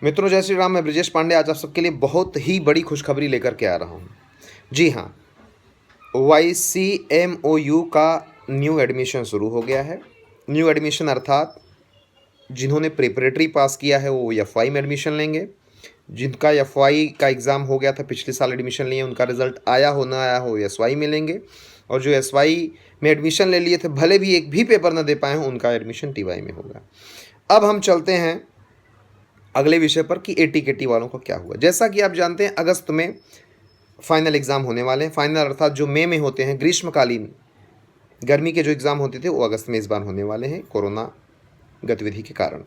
मित्रों, जय श्री राम। मैं ब्रजेश पांडे आज आप सबके लिए बहुत ही बड़ी खुशखबरी लेकर के आ रहा हूँ। जी हाँ, YCMOU का न्यू एडमिशन शुरू हो गया है। न्यू एडमिशन अर्थात जिन्होंने प्रिपरेटरी पास किया है वो FY में एडमिशन लेंगे। जिनका FY का एग्ज़ाम हो गया था, पिछले साल एडमिशन लिए, उनका रिजल्ट आया हो ना आया हो, SY में लेंगे। और जो SY में एडमिशन ले लिए थे, भले भी एक भी पेपर ना दे पाए हों, उनका एडमिशन TY में होगा। अब हम चलते हैं अगले विषय पर कि AT-KT वालों को क्या हुआ। जैसा कि आप जानते हैं, अगस्त में फाइनल एग्ज़ाम होने वाले हैं। फाइनल अर्थात जो मई में होते हैं, ग्रीष्मकालीन गर्मी के जो एग्ज़ाम होते थे वो अगस्त में इस बार होने वाले हैं, कोरोना गतिविधि के कारण।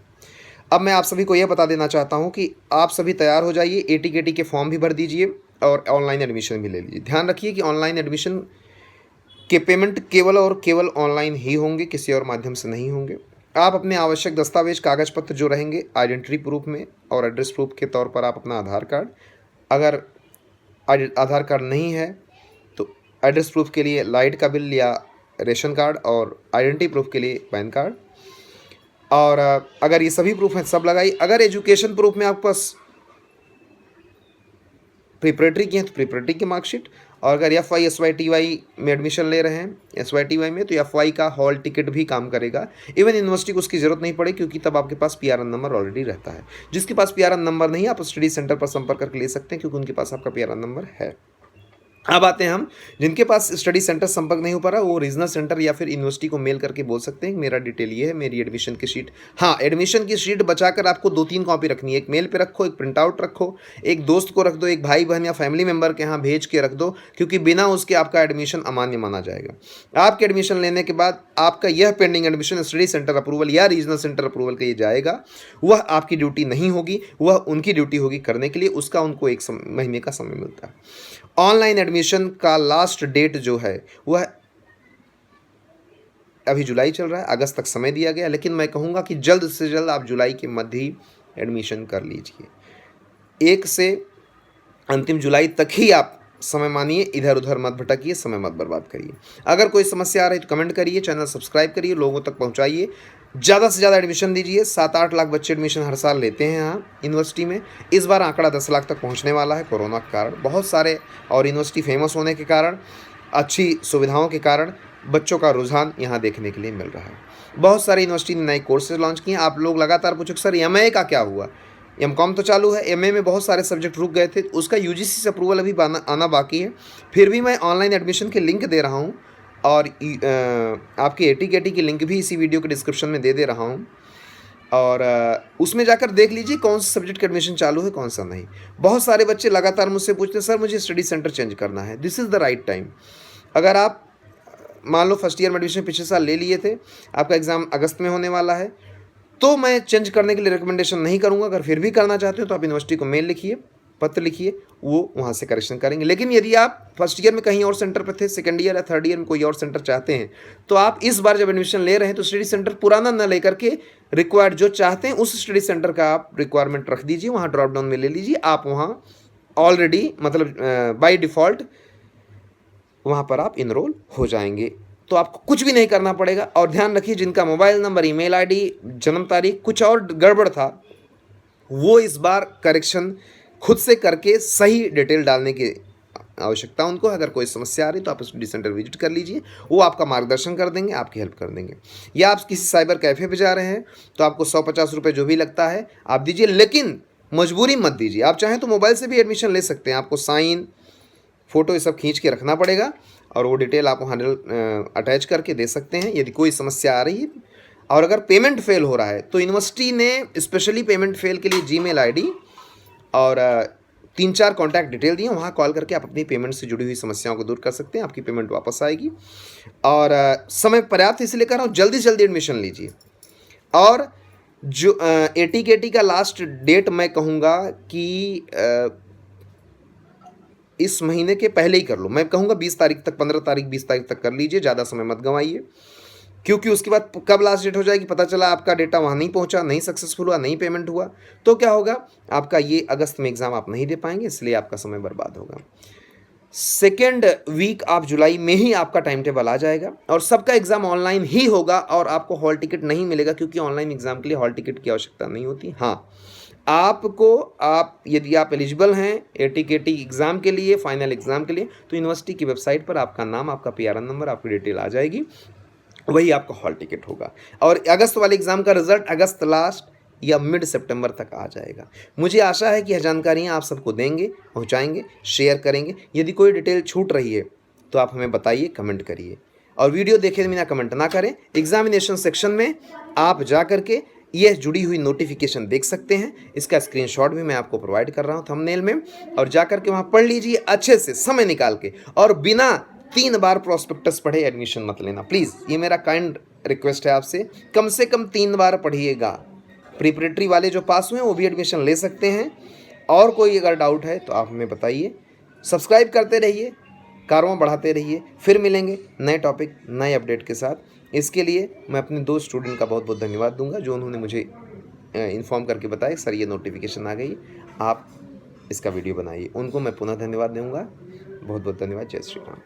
अब मैं आप सभी को यह बता देना चाहता हूं कि आप सभी तैयार हो जाइए, AT-KT के फॉर्म भी भर दीजिए और ऑनलाइन एडमिशन भी ले लीजिए। ध्यान रखिए कि ऑनलाइन एडमिशन के पेमेंट केवल और केवल ऑनलाइन ही होंगे, किसी और माध्यम से नहीं होंगे। आप अपने आवश्यक दस्तावेज कागज़ पत्र जो रहेंगे आइडेंटिटी प्रूफ में और एड्रेस प्रूफ के तौर पर आप अपना आधार कार्ड, अगर आधार कार्ड नहीं है तो एड्रेस प्रूफ के लिए लाइट का बिल या रेशन कार्ड, और आइडेंटिटी प्रूफ के लिए पैन कार्ड। और अगर ये सभी प्रूफ हैं सब लगाइए। अगर एजुकेशन प्रूफ में आपके पास प्रिपरेटरी की है तो प्रिपरेटरी की मार्कशीट, और अगर FY SY TY में एडमिशन ले रहे हैं SY TY में तो FY का हॉल टिकट भी काम करेगा। इवन यूनिवर्सिटी को उसकी ज़रूरत नहीं पड़े, क्योंकि तब आपके पास PRN नंबर ऑलरेडी रहता है। जिसके पास PRN नंबर नहीं है, आप स्टडी सेंटर पर संपर्क करके ले सकते हैं, क्योंकि उनके पास आपका PRN नंबर है। अब आते हैं हम जिनके पास स्टडी सेंटर संपर्क नहीं हो पा रहा, वो रीजनल सेंटर या फिर यूनिवर्सिटी को मेल करके बोल सकते हैं मेरा डिटेल ये है, मेरी एडमिशन की शीट। हाँ, एडमिशन की शीट बचाकर आपको 2-3 कॉपी रखनी है। एक मेल पे रखो, एक प्रिंट आउट रखो, एक दोस्त को रख दो, एक भाई बहन या फैमिली मेंबर के यहाँ भेज के रख दो, क्योंकि बिना उसके आपका एडमिशन अमान्य माना जाएगा। आपके एडमिशन लेने के बाद आपका यह pending admission study centre approval या रीजनल सेंटर अप्रूवल के लिए जाएगा। वह आपकी ड्यूटी नहीं होगी, वह उनकी ड्यूटी होगी करने के लिए। उसका उनको 1 महीने का समय मिलता है। ऑनलाइन एडमिशन का लास्ट डेट जो है वह अभी जुलाई चल रहा है, अगस्त तक समय दिया गया, लेकिन मैं कहूँगा कि जल्द से जल्द आप जुलाई के मध्य ही एडमिशन कर लीजिए। 1 से अंतिम जुलाई तक ही आप समय मानिए, इधर उधर मत भटकिए, समय मत बर्बाद करिए। अगर कोई समस्या आ रही है तो कमेंट करिए, चैनल सब्सक्राइब करिए, लोगों तक पहुंचाइए, ज़्यादा से ज़्यादा एडमिशन दीजिए। 7-8 लाख बच्चे एडमिशन हर साल लेते हैं यहाँ यूनिवर्सिटी में। इस बार आंकड़ा 10 लाख तक पहुँचने वाला है कोरोना के कारण। बहुत सारे और यूनिवर्सिटी फेमस होने के कारण, अच्छी सुविधाओं के कारण बच्चों का रुझान यहाँ देखने के लिए मिल रहा है। बहुत सारी यूनिवर्सिटी ने नए कोर्सेज लॉन्च किए हैं। आप लोग लगातार पूछो सर MA का क्या हुआ। MCOM तो चालू है, MA में बहुत सारे सब्जेक्ट रुक गए थे, उसका UGC से अप्रूवल अभी आना बाकी है। फिर भी मैं ऑनलाइन एडमिशन के लिंक दे रहा हूँ, और आपकी AT-KT की लिंक भी इसी वीडियो के डिस्क्रिप्शन में दे रहा हूँ, और उसमें जाकर देख लीजिए कौन से सब्जेक्ट का एडमिशन चालू है, कौन सा नहीं। बहुत सारे बच्चे लगातार मुझसे पूछते हैं सर मुझे स्टडी सेंटर चेंज करना है। This is the right time. अगर आप मान लो फर्स्ट ईयर में एडमिशन पिछले साल ले लिए थे, आपका एग्ज़ाम अगस्त में होने वाला है, तो मैं चेंज करने के लिए रिकमेंडेशन नहीं करूंगा। अगर फिर भी करना चाहते हो तो आप यूनिवर्सिटी को मेल लिखिए, पत्र लिखिए, वो वहाँ से करेक्शन करेंगे। लेकिन यदि आप फर्स्ट ईयर में कहीं और सेंटर पर थे, सेकंड ईयर या थर्ड ईयर में कोई और सेंटर चाहते हैं, तो आप इस बार जब एडमिशन ले रहे हैं तो स्टडी सेंटर पुराना न लेकर के रिक्वायर्ड जो चाहते हैं उस स्टडी सेंटर का आप रिक्वायरमेंट रख दीजिए, वहाँ ड्रॉप डाउन में ले लीजिए। आप वहाँ ऑलरेडी मतलब बाई डिफ़ॉल्ट वहाँ पर आप इनरोल हो जाएंगे, तो आपको कुछ भी नहीं करना पड़ेगा। और ध्यान रखिए, जिनका मोबाइल नंबर, ईमेल आईडी, जन्म तारीख कुछ और गड़बड़ था, वो इस बार करेक्शन खुद से करके सही डिटेल डालने की आवश्यकता उनको। अगर कोई समस्या आ रही तो आप स्टडी सेंटर विजिट कर लीजिए, वो आपका मार्गदर्शन कर देंगे, आपकी हेल्प कर देंगे। या आप किसी साइबर कैफ़े पे जा रहे हैं तो आपको 150 रुपये जो भी लगता है आप दीजिए, लेकिन मजबूरी मत दीजिए। आप चाहें तो मोबाइल से भी एडमिशन ले सकते हैं। आपको साइन, फ़ोटो ये सब खींच के रखना पड़ेगा, और वो डिटेल आप वहाँ अटैच करके दे सकते हैं यदि कोई समस्या आ रही है। और अगर पेमेंट फेल हो रहा है तो यूनिवर्सिटी ने स्पेशली पेमेंट फेल के लिए जीमेल आईडी और 3-4 कॉन्टैक्ट डिटेल दिए, वहाँ कॉल करके आप अपनी पेमेंट से जुड़ी हुई समस्याओं को दूर कर सकते हैं। आपकी पेमेंट वापस आएगी। और समय पर्याप्त इसलिए कर रहा हूँ, जल्दी से जल्दी एडमिशन लीजिए। और जो AT-KT का लास्ट डेट मैं कहूँगा कि इस महीने के पहले ही कर लो। मैं कहूँगा 20 तारीख तक, 15 तारीख, 20 तारीख तक कर लीजिए, ज़्यादा समय मत गंवाइए, क्योंकि उसके बाद कब लास्ट डेट हो जाएगी पता चला आपका डेटा वहाँ नहीं पहुँचा, नहीं सक्सेसफुल हुआ, नहीं पेमेंट हुआ, तो क्या होगा, आपका ये अगस्त में एग्ज़ाम आप नहीं दे पाएंगे, इसलिए आपका समय बर्बाद होगा। सेकेंड वीक ऑफ जुलाई में ही आपका टाइम टेबल आ जाएगा और सबका एग्ज़ाम ऑनलाइन ही होगा और आपको हॉल टिकट नहीं मिलेगा, क्योंकि ऑनलाइन एग्ज़ाम के लिए हॉल टिकट की आवश्यकता नहीं होती। हाँ, आप यदि आप एलिजिबल हैं AT-KT एग्ज़ाम के लिए, फाइनल एग्ज़ाम के लिए, तो यूनिवर्सिटी की वेबसाइट पर आपका नाम, आपका PRN नंबर, आपकी डिटेल आ जाएगी, वही आपका हॉल टिकट होगा। और अगस्त वाले एग्ज़ाम का रिजल्ट अगस्त लास्ट या मिड सितंबर तक आ जाएगा। मुझे आशा है कि यह जानकारियाँ आप सबको देंगे, पहुँचाएँगे, शेयर करेंगे। यदि कोई डिटेल छूट रही है तो आप हमें बताइए, कमेंट करिए और वीडियो देखे बिना कमेंट ना करें। एग्जामिनेशन सेक्शन में आप जा करके यह जुड़ी हुई नोटिफिकेशन देख सकते हैं, इसका स्क्रीनशॉट भी मैं आपको प्रोवाइड कर रहा हूँ थंबनेल में, और जा करके वहाँ पढ़ लीजिए अच्छे से समय निकाल के, और बिना 3 बार प्रोस्पेक्टस पढ़े एडमिशन मत लेना प्लीज़। ये मेरा काइंड रिक्वेस्ट है आपसे, कम से कम 3 बार पढ़िएगा। प्रिपरेटरी वाले जो पास हुए हैं वो भी एडमिशन ले सकते हैं। और कोई अगर डाउट है तो आप हमें बताइए। सब्सक्राइब करते रहिए, कारवां बढ़ाते रहिए। फिर मिलेंगे नए टॉपिक, नए अपडेट के साथ। इसके लिए मैं अपने 2 स्टूडेंट का बहुत बहुत धन्यवाद दूंगा जो उन्होंने मुझे इन्फॉर्म करके बताया सर ये नोटिफिकेशन आ गई, आप इसका वीडियो बनाइए। उनको मैं पुनः धन्यवाद दूंगा। बहुत बहुत धन्यवाद। जय श्री राम।